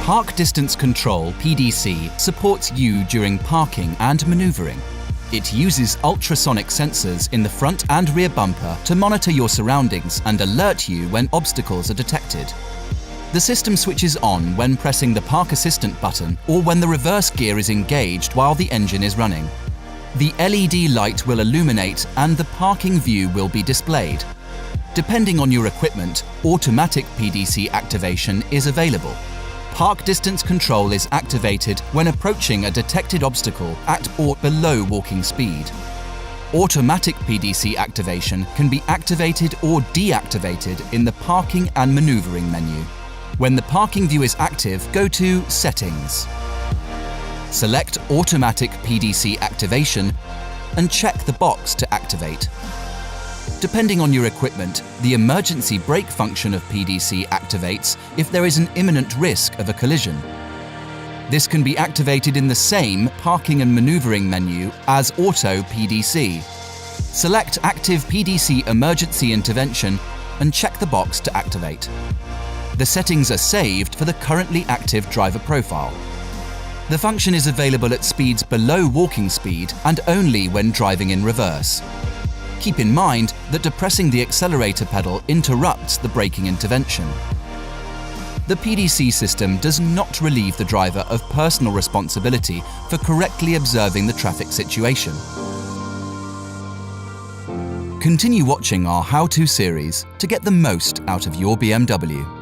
Park Distance Control (PDC) supports you during parking and maneuvering. It uses ultrasonic sensors in the front and rear bumper to monitor your surroundings and alert you when obstacles are detected. The system switches on when pressing the Park Assistant button or when the reverse gear is engaged while the engine is running. The LED light will illuminate and the parking view will be displayed. Depending on your equipment, automatic PDC activation is available. Park Distance Control is activated when approaching a detected obstacle at or below walking speed. Automatic PDC activation can be activated or deactivated in the Parking and Maneuvering menu. When the parking view is active, go to Settings. Select Automatic PDC Activation and check the box to activate. Depending on your equipment, the emergency brake function of PDC activates if there is an imminent risk of a collision. This can be activated in the same Parking and Maneuvering menu as Auto PDC. Select Active PDC Emergency Intervention and check the box to activate. The settings are saved for the currently active driver profile. The function is available at speeds below walking speed and only when driving in reverse. Keep in mind that depressing the accelerator pedal interrupts the braking intervention. The PDC system does not relieve the driver of personal responsibility for correctly observing the traffic situation. Continue watching our how-to series to get the most out of your BMW.